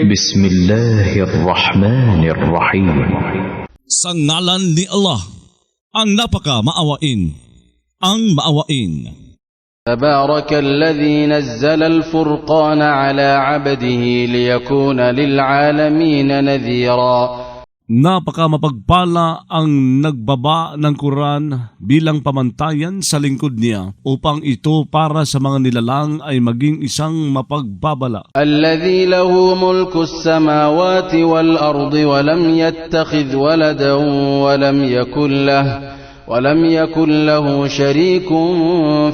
بسم الله الرحمن الرحيم. Sa ngalan ni Allah, ang napaka-maawain, ang maawain. تبارك الذي نزل الفرقان على عبده ليكون للعالمين نذيرا. Napaka-mapagpala ang nagbaba ng Quran bilang pamantayan sa lingkod niya upang ito para sa mga nilalang ay maging isang mapagbabala. الذي له ملك السماوات والأرض ولم يتخذ ولدا ولم يكن له شريك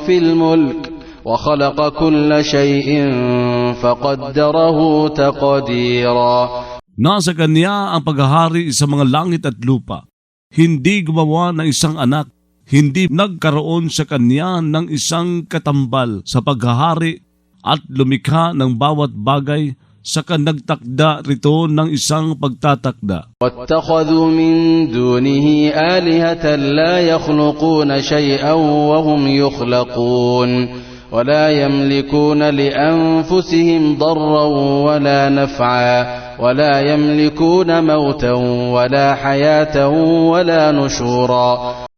في الملك وخلق كل شيء فقدره تقديرا. Nasa kanya ang paghahari sa mga langit at lupa. Hindi gumawa ng isang anak, hindi nagkaroon sa kanya ng isang katambal sa paghahari at lumikha ng bawat bagay, saka nagtakda rito ng isang pagtatakda. واتخذوا من دونه آلهة لا يخلقون شيئا وهم يخلقون ولا يملكون لأنفسهم ضرا ولا نفعا ولا يملكون موتا ولا حياة ولا نشورا.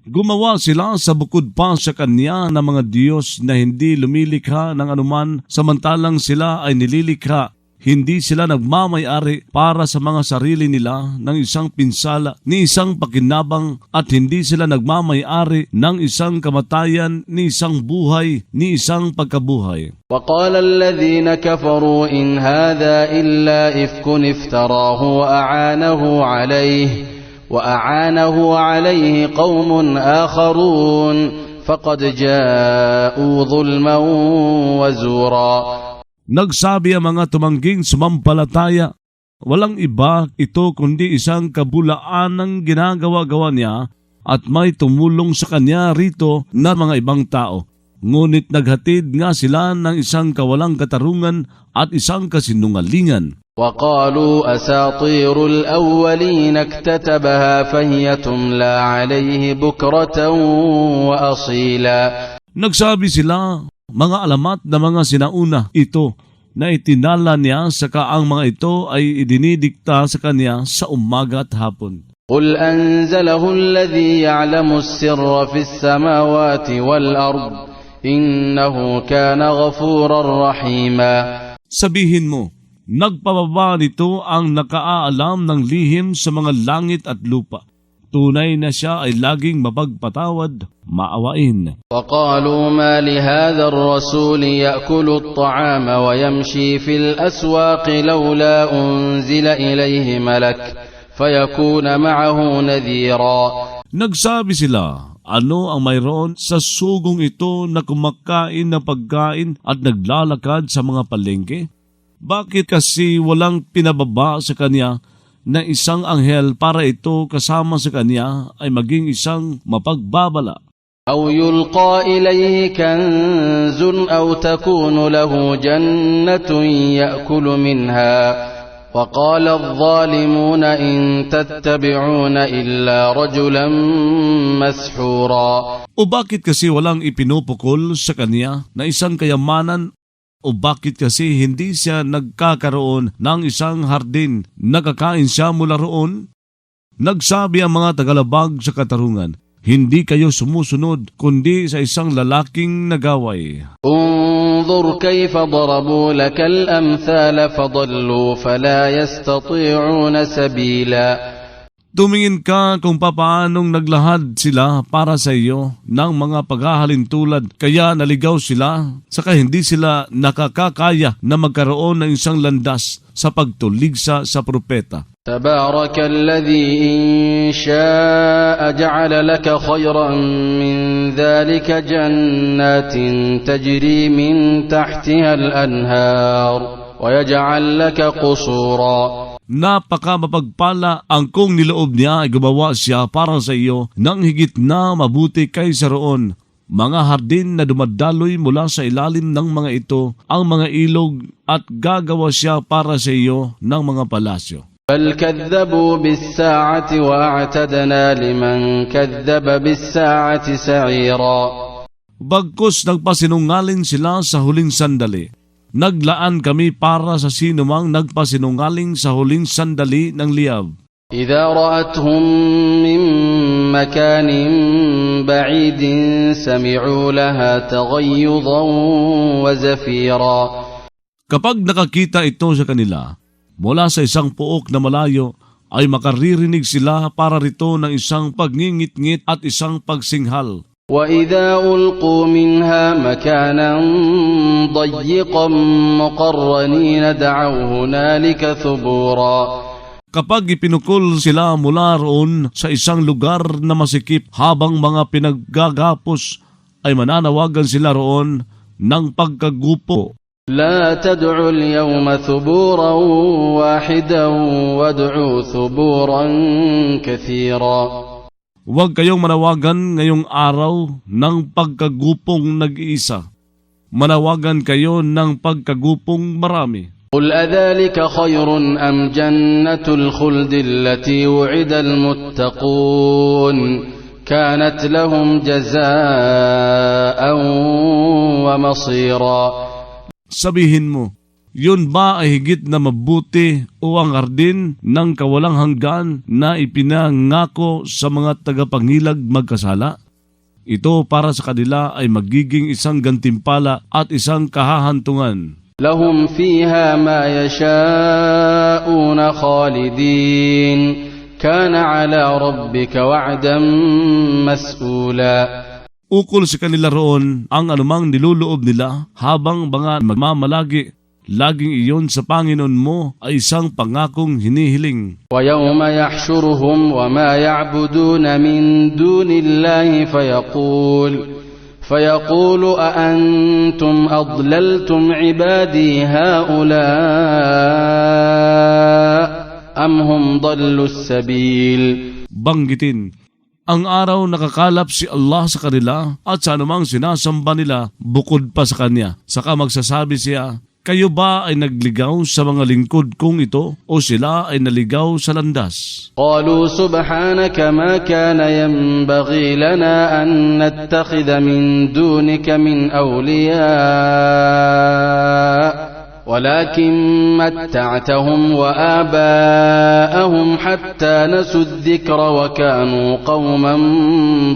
Gumawa sila sa bukod pa sa kanya ng mga Diyos na hindi lumilikha ng anuman, samantalang sila ay nililikha. Hindi sila nagmamay-ari para sa mga sarili nila ng isang pinsala, ni isang pakinabang, at hindi sila nagmamay-ari ng isang kamatayan, ni isang buhay, ni isang pagkabuhay. وقال الذين كفروا إن هذا إلا إفك افتراه وأعانه عليه قوم آخرون فقد جاءوا ظلما وزورا. Nagsabi ang mga tumangging sumampalataya, walang iba ito kundi isang kabulaan ng ginagawa-gawa niya at may tumulong sa kanya rito na mga ibang tao. Ngunit naghatid nga sila ng isang kawalang katarungan at isang kasinungalingan. وقالوا أساطير الأولين اكتتبها فهي تملى عليه بكرة وأصيلا. Nagsabi sila, mga alamat na mga sinauna ito na itinala niya, saka ang mga ito ay idinidikta sa kanya sa umaga at hapon. قل أنزله الذي يعلم السر في السماوات والأرض إنه كان غفورا رحيما. Sabihin mo, nagpababa nito ang nakaalam ng lihim sa mga langit at lupa. Tunay na siya ay laging mapagpatawad, maawain. وقالوا ما لهذا الرسول يأكل الطعام ويمشي في الأسواق لولا أنزل إليه ملك فيكون معه نذيرا. Nagsabi sila, ano ang mayroon sa sugong ito na kumakain ng pagkain at naglalakad sa mga palengke? Bakit kasi walang pinababa sa kanya na isang anghel para ito kasama sa kanya ay maging isang mapagbabala? أو يلقى إليه كنز أو تكون له جنة يأكل منها وقال الظالمون إن تتبعون إلا رجلا مسحورا. O bakit kasi walang ipinupukol sa kanya na isang kayamanan? O bakit kasi hindi siya nagkakaroon ng isang hardin? Nakakain siya mula roon? Nagsabi ang mga tagalabag sa katarungan, hindi kayo sumusunod kundi sa isang lalaking nagaway. انظر كيف ضربوا لك الأمثال فضلوا فلا يستطيعون سبيلا. Tumingin ka kung papaanong naglahad sila para sa iyo ng mga paghahalintulad, kaya naligaw sila, saka hindi sila nakakakaya na magkaroon ng isang landas sa pagtuligsa sa propeta. تبارك الذي إن شاء جعل لك خيرا من ذلك جنات تجري من تحتها الأنهار ويجعل لك قصورا. Napaka mapagpala ang kung niloob niya ay gumawa siya para sa iyo ng higit na mabuti kaysa roon. Mga hardin na dumadaloy mula sa ilalim ng mga ito, ang mga ilog, at gagawa siya para sa iyo ng mga palasyo. بل كذبوا بالساعة وأعتدنا لمن كذب بالساعة سعيرا. Bagkus nagpasinungaling sila sa huling sandali, Naglaan kami para sa sinumang nagpasinungaling sa huling sandali ng liyab. إذا رأتهم من مكان بعيد سمعوا لها تغيظا وزفيرا. Kapag nakakita ito sa kanila, mula sa isang puok na malayo, ay makaririnig sila para rito ng isang pagngingit-ngit at isang pagsinghal. وإذا ألقوا منها مكانا ضيقا مقرنين دعوا هنالك ثبورا. Kapag ipinukol sila mula roon sa isang lugar na masikip habang mga pinaggagapos, ay mananawagan sila roon ng pagkagupo. لا تدعوا اليوم ثبورا واحدا وادعوا ثبورا كثيرا. Huwag kayong manawagan ngayong araw ng pagkagupong nag-iisa. Manawagan kayo ng pagkagupong marami. قل أذلك خير أم جنة الخلد التي وعد المتقون كانت لهم جزاء ومصيرا. Sabihin mo, yun ba ay higit na mabuti o ang hardin ng kawalang hanggan na ipinangako sa mga tagapangilag magkasala? Ito para sa kanila ay magiging isang gantimpala at isang kahahantungan. لهم فيها ما يشاءون خالدين كان على ربك وعدا مسئولا. Ukol sa kanila roon ang anumang niluloob nila habang mga magmamalagi. Laging iyon sa Panginoon mo ay isang pangakong hinihiling. ويوم يحشرهم وما يعبدون من دون الله فيقول أأنتم أضللتم عبادي هؤلاء أم هم ضلوا السبيل. Banggitin, ang araw nakakalap si Allah sa kanila at sa anumang sinasamba nila bukod pa sa Kanya. Saka magsasabi siya, kayo ba ay nagligaw sa mga lingkod kong ito o sila ay naligaw sa landas? قالوا سبحانك ما كان ينبغي لنا أن نتخذ من دونك من أولياء ولكن متعتهم وآباءهم حتى نسوا الذكر وكانوا قوما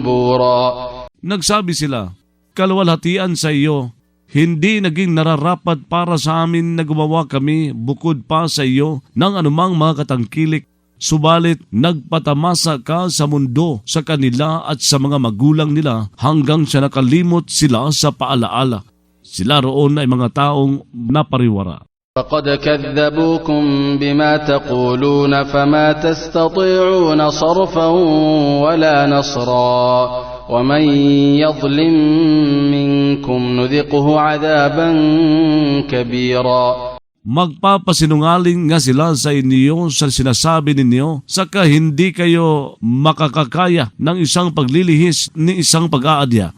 بورا. Nagsabi sila, kalwalhatian sa iyo, hindi naging nararapat para sa amin na gumawa kami bukod pa sa iyo ng anumang mga katangkilik. Subalit nagpatamasa ka sa mundo, sa kanila at sa mga magulang nila hanggang sa nakalimot sila sa paalaala. Sila roon ay mga taong napariwara. فقد كذبوكم بما تقولون فما تستطيعون صرفا ولا نصرا ومن يظلم منكم نذقه عذابا كبيرا. Magpapasinungaling nga sila sa inyo sa sinasabi ninyo, saka hindi kayo makakakaya ng isang paglilihis ni isang pag-aadya.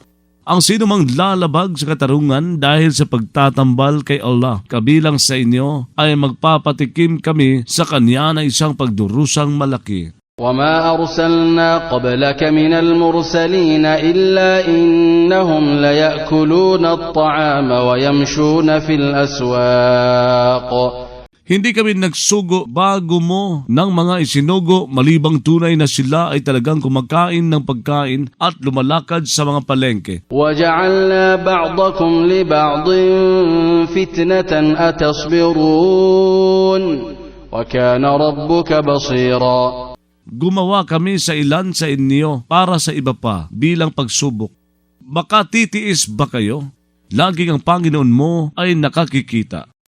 Ang sino mang lalabag sa katarungan dahil sa pagtatambal kay Allah kabilang sa inyo ay magpapatikim kami sa Kanya na isang pagdurusang malaki. وما أرسلنا قبلك من المرسلين إلا إنهم ليأكلون الطعام ويمشون في الأسواق. Hindi kami nagsugo bago mo ng mga isinugo malibang tunay na sila ay talagang kumakain ng pagkain at lumalakad sa mga palengke. وَجَعَلْنَا بَعْضَكُمْ لِبَعْضٍ فِتْنَةً أَتَصْبِرُونَ وَكَانَ رَبُّكَ بَصِيرًا. Gumawa kami sa ilan sa inyo para sa iba pa bilang pagsubok. Baka titiis ba kayo? Laging ang Panginoon mo ay nakakikita.